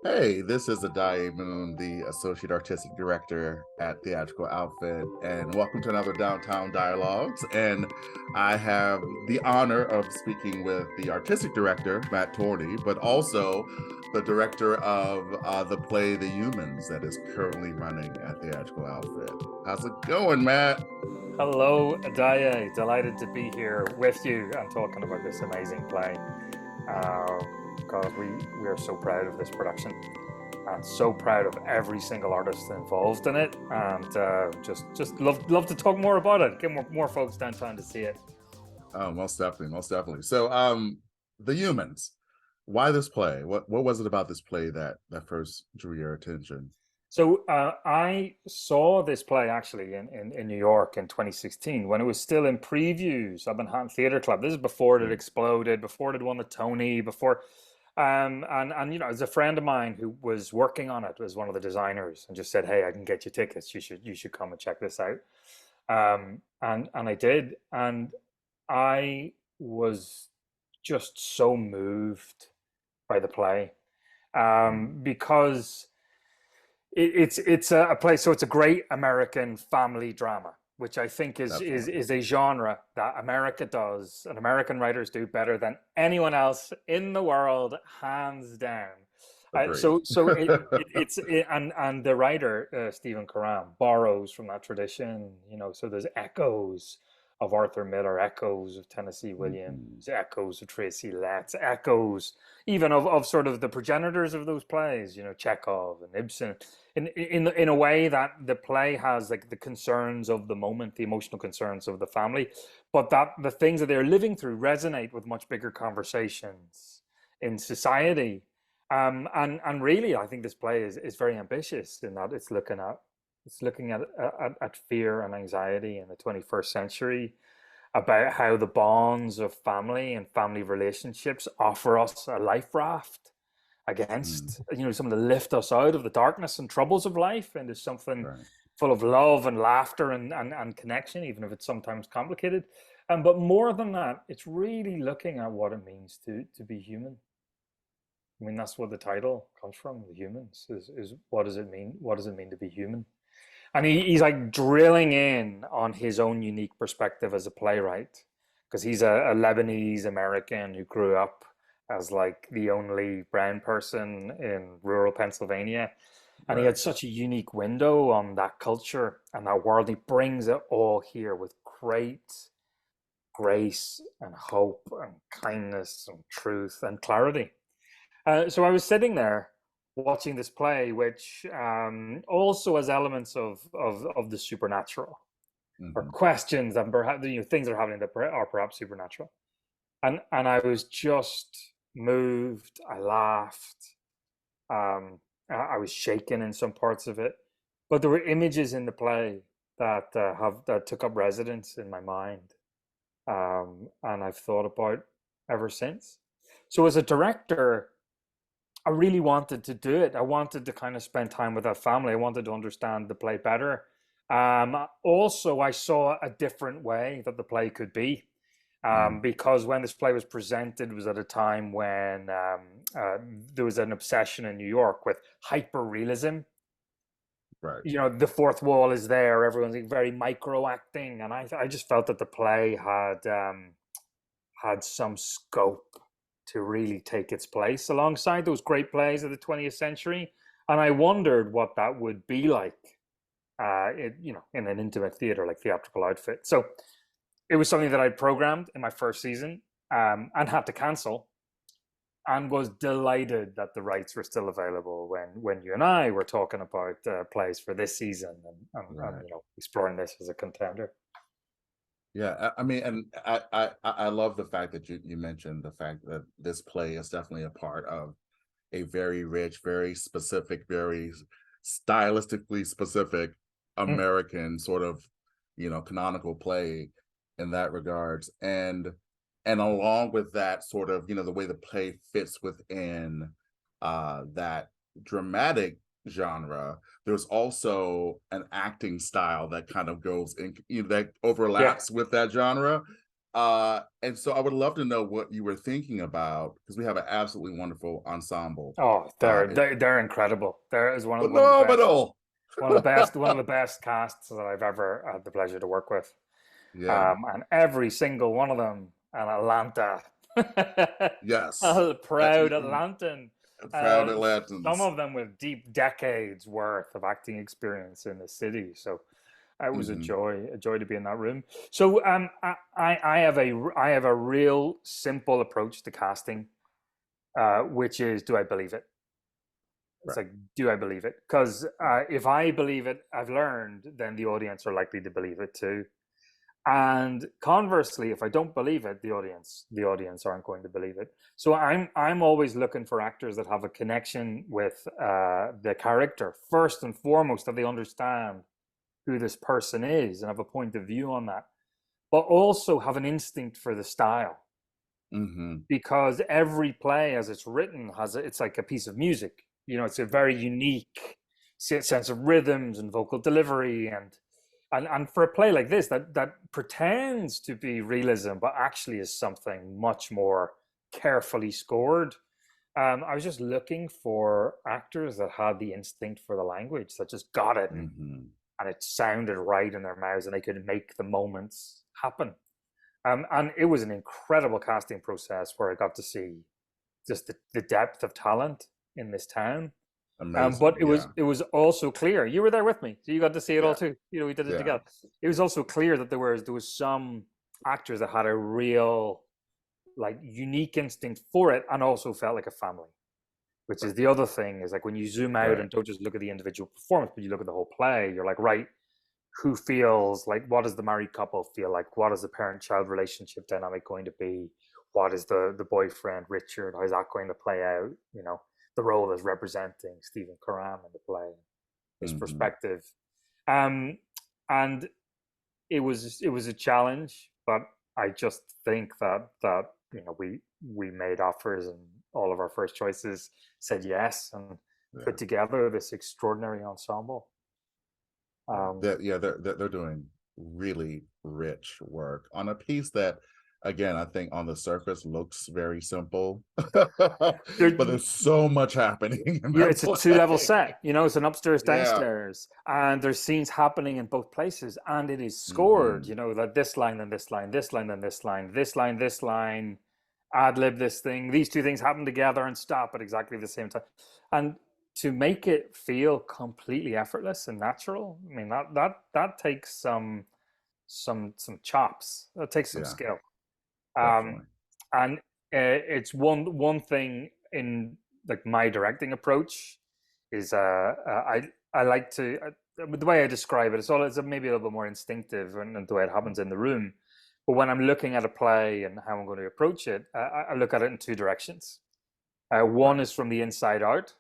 Hey, this is Addae Moon, the Associate Artistic Director at Theatrical Outfit, and welcome to another Downtown Dialogues. And I have the honor of speaking with the Artistic Director, Matt Torney, but also the director of the play The Humans that is currently running at Theatrical Outfit. How's it going, Matt? Hello, Addae. Delighted to be here with you and talking about this amazing play. God, we are so proud of this production and so proud of every single artist involved in it, and just love to talk more about it. Get more folks downtown to see it. Oh, most definitely, most definitely. So, The Humans. Why this play? What was it about this play that first drew your attention? So I saw this play actually in New York in 2016 when it was still in previews up in Manhattan Theatre Club. This is before it had exploded, before it had won the Tony, before and there's a friend of mine who was working on it, was one of the designers, and just said, "Hey, I can get you tickets. You should come and check this out." And I did, and I was just so moved by the play because it's a play. So it's a great American family drama, which I think Definitely. is a genre that America does and American writers do better than anyone else in the world, hands down. Agreed. And the writer Stephen Karam borrows from that tradition, So there's echoes of Arthur Miller, echoes of Tennessee Mhm. Williams, echoes of Tracy Letts, echoes even of sort of the progenitors of those plays, Chekhov and Ibsen, in a way that the play has like the concerns of the moment, the emotional concerns of the family, but that the things that they're living through resonate with much bigger conversations in society. And really, I think this play is very ambitious in that it's looking at fear and anxiety in the 21st century, about how the bonds of family and family relationships offer us a life raft Mm, against, something to lift us out of the darkness and troubles of life into something right. full of love and laughter and connection, even if it's sometimes complicated. But more than that, it's really looking at what it means to be human. I mean, that's what the title comes from. The humans is what does it mean? What does it mean to be human? And he's like drilling in on his own unique perspective as a playwright, because he's a Lebanese American who grew up as like the only brown person in rural Pennsylvania. And he Right. had such a unique window on that culture and that world. He brings it all here with great grace and hope and kindness and truth and clarity. So I was sitting there watching this play, which also has elements of the supernatural, or Hmm. questions that perhaps things that are happening that are perhaps supernatural. And I was just moved. I laughed. I was shaken in some parts of it, but there were images in the play that took up residence in my mind, and I've thought about ever since. So as a director, I really wanted to do it. I wanted to kind of spend time with that family. I wanted to understand the play better. Also, I saw a different way that the play could be, Mm, because when this play was presented, it was at a time when there was an obsession in New York with hyper realism. right. The fourth wall is there. Everyone's like very micro acting, and I just felt that the play had some scope to really take its place alongside those great plays of the 20th century. And I wondered what that would be like, in an intimate theater like Theatrical Outfit. So it was something that I'd programmed in my first season, and had to cancel, and was delighted that the rights were still available when you and I were talking about plays for this season, and Right. exploring this as a contender. Yeah. I mean, and I love the fact that you mentioned the fact that this play is definitely a part of a very rich, very specific, very stylistically specific Mm, American sort of, canonical play in that regards. And along with that sort of, the way the play fits within that dramatic genre, there's also an acting style that kind of goes in, that yeah. overlaps with that genre. And so I would love to know what you were thinking about, because we have an absolutely wonderful ensemble. Oh, they're incredible. There is one of the best, Phenomenal. one of the best casts that I've ever had the pleasure to work with. Yeah. And every single one of them, an Atlanta, Yes. a proud Atlantan, Proud uh, some Atlantans. of them with deep decades worth of acting experience in the city. So it was Hmm. a joy to be in that room. So I have a real simple approach to casting, which is, do I believe it? It's Right. like, do I believe it? Because if I believe it, I've learned, then the audience are likely to believe it too. And conversely, if I don't believe it, the audience aren't going to believe it. So I'm always looking for actors that have a connection with the character first and foremost, that they understand who this person is and have a point of view on that, but also have an instinct for the style, Hmm. because every play as it's written it's like a piece of music. It's a very unique sense of rhythms and vocal delivery, and for a play like this that pretends to be realism but actually is something much more carefully scored. I was just looking for actors that had the instinct for the language, that just got it, Hmm. and it sounded right in their mouths, and they could make the moments happen. And it was an incredible casting process where I got to see just the depth of talent in this town. But Amazing. it Yeah. was also clear. You were there with me, so you got to see it all Yeah. too. We did it Yeah. together. It was also clear that there was some actors that had a real, like, unique instinct for it, and also felt like a family. Which is Right. the other thing, is like when you zoom out Right. and don't just look at the individual performance, but you look at the whole play. You're like, right, who feels like, what does the married couple feel like? What is the parent-child relationship dynamic going to be? What is the boyfriend Richard? How is that going to play out? The role as representing Stephen Karam in the play, his Hmm. perspective, um, and it was a challenge, but I just think that we made offers, and all of our first choices said yes, and Yeah. put together this extraordinary ensemble. Yeah, Um, they're doing really rich work on a piece that, again, I think on the surface looks very simple, but there, there's so much happening in Yeah, that it's a two-level play. set. It's an upstairs, Yeah. downstairs, and there's scenes happening in both places, and it is scored. Hmm. That this line, then this line, this line, then this line, this line, ad lib this thing. These two things happen together and stop at exactly the same time, and to make it feel completely effortless and natural. I mean, that takes some chops. That takes some Yeah, skill. Um, definitely. and it's one thing in, like, my directing approach is, I like to, the way I describe it, it's maybe a little bit more instinctive, and the way it happens in the room. But when I'm looking at a play and how I'm going to approach it, I look at it in two directions. One Right. is from the inside out,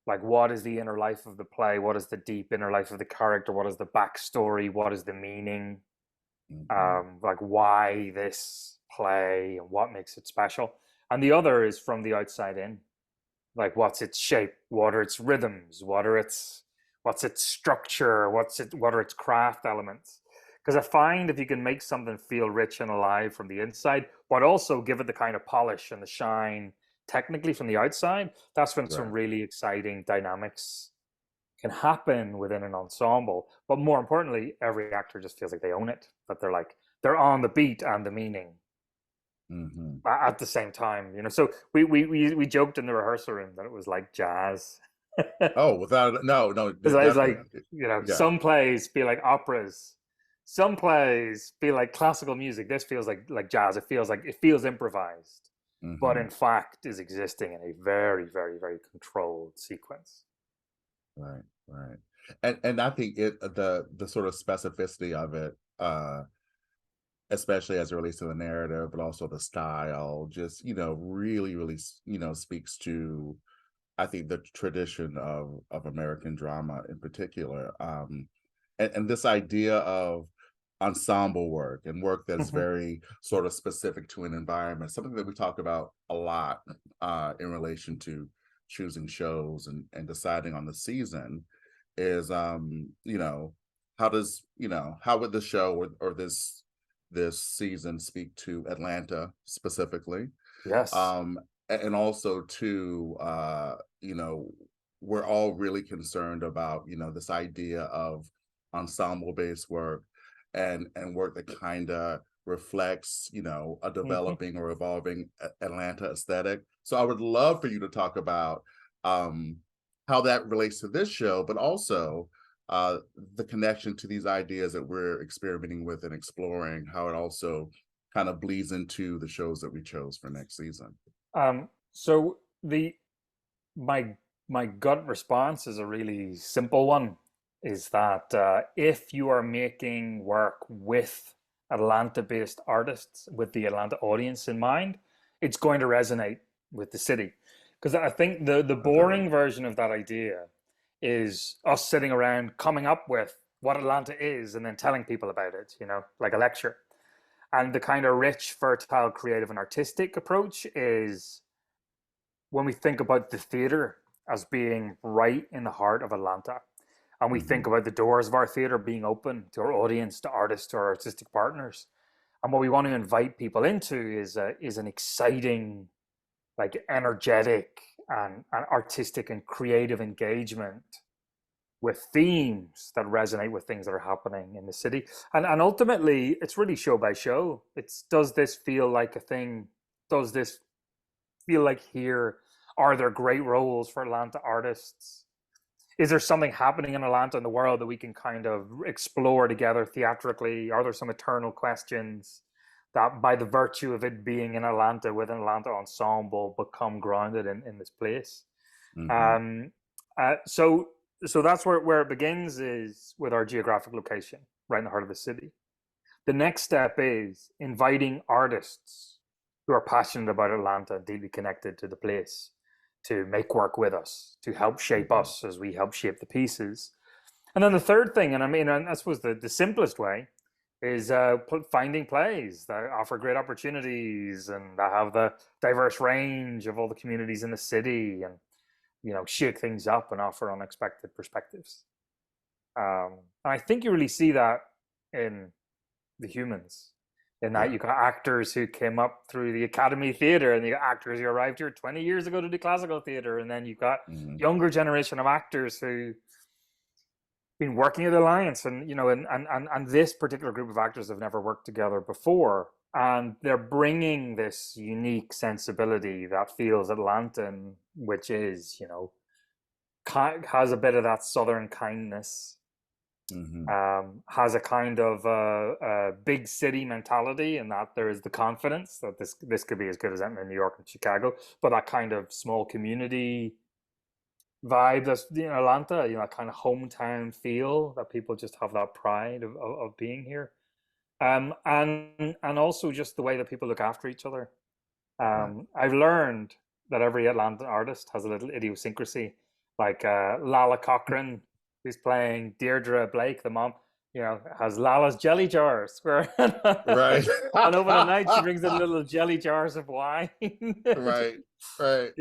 like, what is the inner life of the play? What is the deep inner life of the character? What is the backstory? What is the meaning? Hmm. Like, why this play and what makes it special. And the other is from the outside in, like, what's its shape, what are its rhythms, what's its structure, what are its craft elements. Because I find if you can make something feel rich and alive from the inside, but also give it the kind of polish and the shine technically from the outside, that's when some Right. really exciting dynamics can happen within an ensemble. But more importantly, every actor just feels like they own it, that they're on the beat and the meaning Hmm. at the same time. So we joked in the rehearsal room that it was like jazz. Oh, without no, no, It's like, definitely. Yeah. some plays feel like operas, some plays feel like classical music. This feels like jazz. It feels improvised, but Hmm. in fact is existing in a very, very, very controlled sequence. Right. Right. And I think the sort of specificity of it, especially as it relates to the narrative, but also the style, just, really, really, speaks to, I think, the tradition of American drama in particular. And this idea of ensemble work and work that's very sort of specific to an environment, something that we talk about a lot, in relation to choosing shows and deciding on the season, is, how would the show or this this season speak to Atlanta specifically. Yes. And also to we're all really concerned about this idea of ensemble based work and work that kind of reflects a Hmm. developing or evolving Atlanta aesthetic. So I would love for you to talk about um how that relates to this show, but also uh the connection to these ideas that we're experimenting with and exploring, how it also kind of bleeds into the shows that we chose for next season. So the my my gut response is a really simple one, is that if you are making work with Atlanta-based artists, with the Atlanta audience in mind, it's going to resonate with the city. Because I think the Agreed. boring version of that idea is us sitting around coming up with what Atlanta is and then telling people about it, like a lecture. And the kind of rich, fertile, creative, and artistic approach is when we think about the theater as being right in the heart of Atlanta, and we think Hmm. about the doors of our theater being open to our audience, to artists, to our artistic partners, and what we want to invite people into is an exciting, like energetic and artistic and creative engagement with themes that resonate with things that are happening in the city. And ultimately, it's really show by show. It's, does this feel like a thing? Does this feel like here? Are there great roles for Atlanta artists? Is there something happening in Atlanta in the world that we can kind of explore together theatrically? Are there some eternal questions that, by the virtue of it being in Atlanta with an Atlanta ensemble, become grounded in this place? Hmm. Um, so that's where it begins, is with our geographic location, right in the heart of the city. The next step is inviting artists who are passionate about Atlanta, deeply connected to the place, to make work with us, to help shape Hmm. us as we help shape the pieces. And then the third thing, and I mean, and I suppose the simplest way, is finding plays that offer great opportunities and that have the diverse range of all the communities in the city, and shake things up and offer unexpected perspectives. And I think you really see that in the humans, in that Yeah. you got actors who came up through the Academy Theatre, and you got actors who arrived here 20 years ago to do classical theatre, and then you've got Hmm. younger generation of actors who been working at the Alliance, and and this particular group of actors have never worked together before, and they're bringing this unique sensibility that feels Atlantan, which is has a bit of that southern kindness, Hmm. has a kind of big city mentality, and that there is the confidence that this could be as good as anything in New York and Chicago, but that kind of small community vibe that's Atlanta, that kind of hometown feel, that people just have that pride of being here. And also just the way that people look after each other. Right. I've learned that every Atlanta artist has a little idiosyncrasy. Like Lala Cochran, who's playing Deirdre Blake, the mom, has Lala's jelly jars, where Right. and over the night she brings in little jelly jars of wine. Right. Right.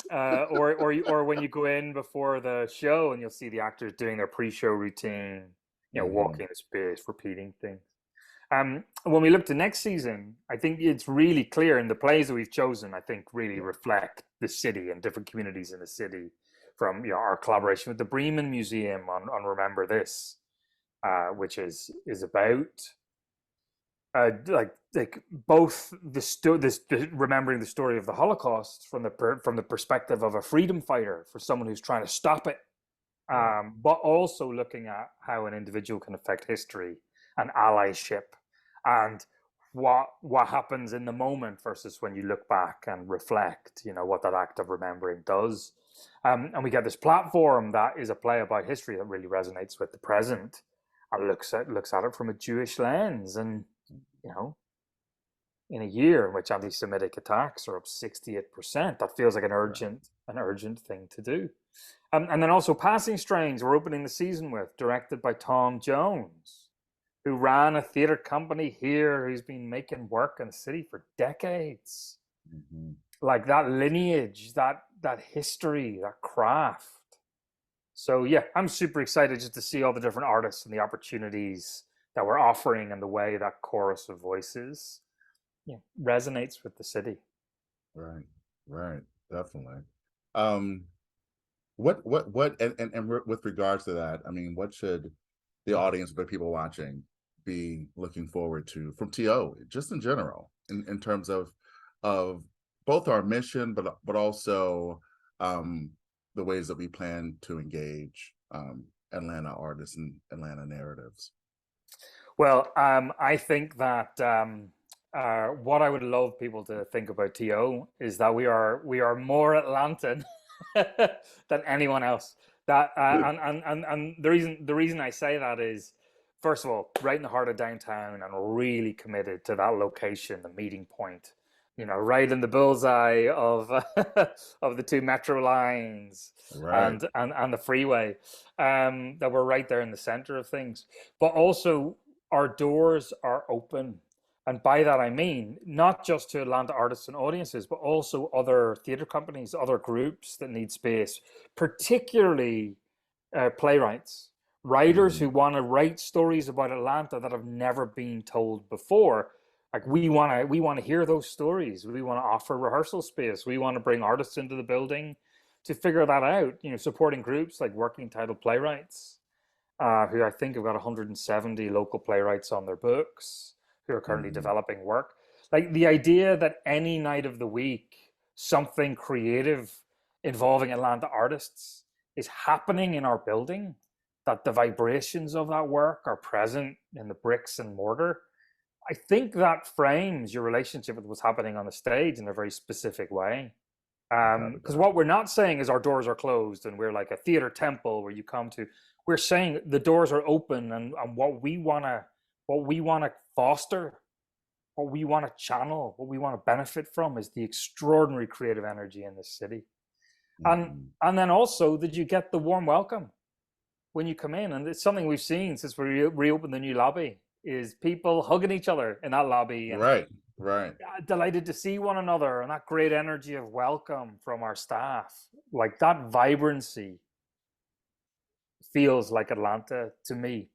Or when you go in before the show and you'll see the actors doing their pre-show routine, Hmm. walking the space, repeating things. When we look to next season, I think it's really clear, in the plays that we've chosen, I think really Yeah. reflect the city and different communities in the city. From our collaboration with the Bremen Museum on Remember This, which is about like both remembering the story of the Holocaust from the perspective of a freedom fighter, for someone who's trying to stop it, Right. but also looking at how an individual can affect history and allyship, and what happens in the moment versus when you look back and reflect, what that act of remembering does. And we get this platform that is a play about history that really resonates with the present, and looks at it from a Jewish lens. And you know in a year in which anti-Semitic attacks are up 68%, that feels like Right. an urgent thing to do. And then also Passing Strains, we're opening the season with, directed by Tom Jones, who ran a theatre company here, who's been making work in the city for decades. Hmm. Like that lineage, that history, that craft. So yeah, I'm super excited just to see all the different artists and the opportunities that we're offering and the way that chorus of voices, resonates with the city. Right, right, definitely. Um, what, and with regards to that, I mean, what should the audience, the people watching, be looking forward to from TO, just in general, in terms of both our mission, but also the ways that we plan to engage Atlanta artists and Atlanta narratives? Well, I think that what I would love people to think about TO is that we are more Atlantan than anyone else. That and the reason I say that is, first of all, right in the heart of downtown and really committed to that location, the meeting point. Right in the bullseye of of the two metro lines Right. and the freeway. That we're right there in the center of things, but also our doors are open. And by that, I mean not just to Atlanta artists and audiences, but also other theater companies, other groups that need space, particularly playwrights, writers who want to write stories about Atlanta that have never been told before. Like we want to hear those stories. We want to offer rehearsal space. We want to bring artists into the building to figure that out. Supporting groups like Working Title Playwrights, who I think have got 170 local playwrights on their books, who are currently developing work. Like the idea that any night of the week, something creative involving Atlanta artists is happening in our building, that the vibrations of that work are present in the bricks and mortar. I think that frames your relationship with what's happening on the stage in a very specific way. Because what we're not saying is our doors are closed and we're like a theater temple where you come to. We're saying the doors are open, and what we wanna foster, what we want to channel, what we want to benefit from is the extraordinary creative energy in this city. And then also that you get the warm welcome when you come in. And it's something we've seen since we reopened the new lobby, is people hugging each other in that lobby, and Right. delighted to see one another, and that great energy of welcome from our staff. Like that vibrancy feels like Atlanta to me.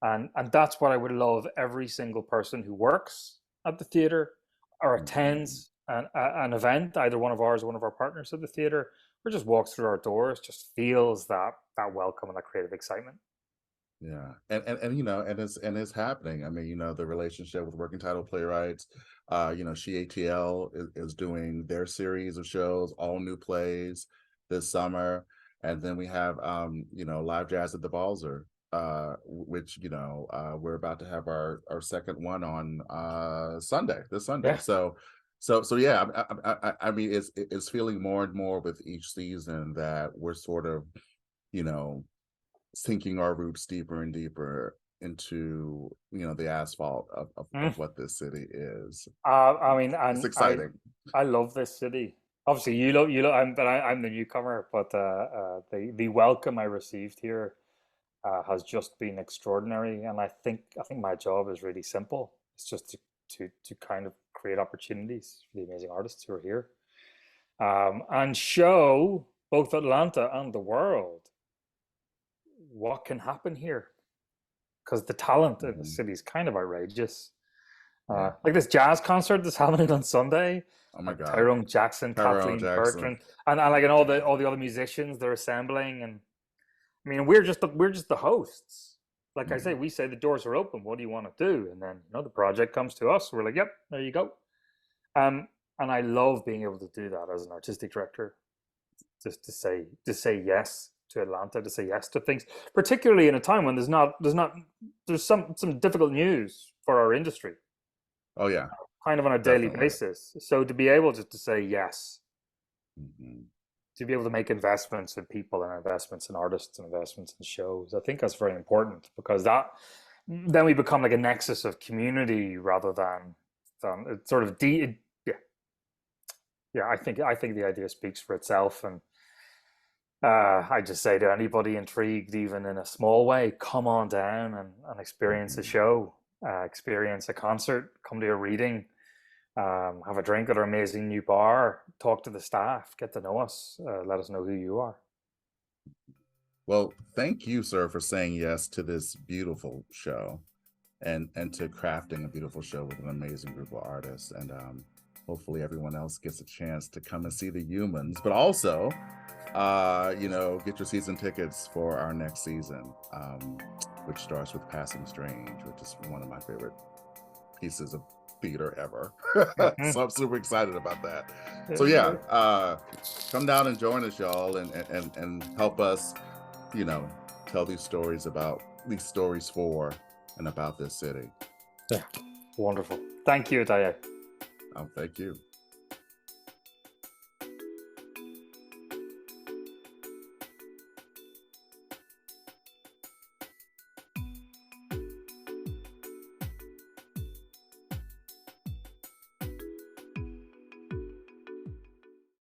And that's what I would love every single person who works at the theater or attends an event, either one of ours or one of our partners at the theater, or just walks through our doors, just feels that welcome and that creative excitement. Yeah, and it's happening. I mean, the relationship with Working Title Playwrights, SheATL is doing their series of shows, all new plays this summer, and then we have Live Jazz at the Balzer, which we're about to have our second one on this Sunday. Yeah. So yeah, I mean, it's feeling more and more with each season that we're sort of sinking our roots deeper and deeper into the asphalt of what this city is. I mean, It's and exciting. I love this city. Obviously, I'm the newcomer, but the welcome I received here has just been extraordinary. And I think my job is really simple. It's just to kind of create opportunities for the amazing artists who are here, and show both Atlanta and the world what can happen here. Because the talent in the city is kind of outrageous. Like this jazz concert that's happening on Sunday, Oh my like God. Tyrone Jackson, Kathleen Jackson. Bertrand, and like all the other musicians they're assembling. And I mean, we're just the hosts. Like I say, we say the doors are open. What do you want to do? And then the project comes to us. We're like, yep, there you go. And I love being able to do that as an artistic director, just to say yes to Atlanta, to say yes to things, particularly in a time when there's some difficult news for our industry. Oh yeah, kind of on a daily basis. So to be able to say yes, to be able to make investments in people and investments in artists and investments in shows, I think that's very important, because then we become like a nexus of community rather than it's sort of yeah. I think the idea speaks for itself. And I just say to anybody intrigued, even in a small way, come on down and experience a show, experience a concert, come to a reading, have a drink at our amazing new bar, talk to the staff, get to know us, let us know who you are. Well, thank you, sir, for saying yes to this beautiful show. and to crafting a beautiful show with an amazing group of artists. And hopefully everyone else gets a chance to come and see the humans, but also get your season tickets for our next season, which starts with Passing Strange, which is one of my favorite pieces of theater ever. So I'm super excited about that. So come down and join us, y'all, and help us, tell these stories for and about this city. Yeah, wonderful. Thank you, Addae. Thank you.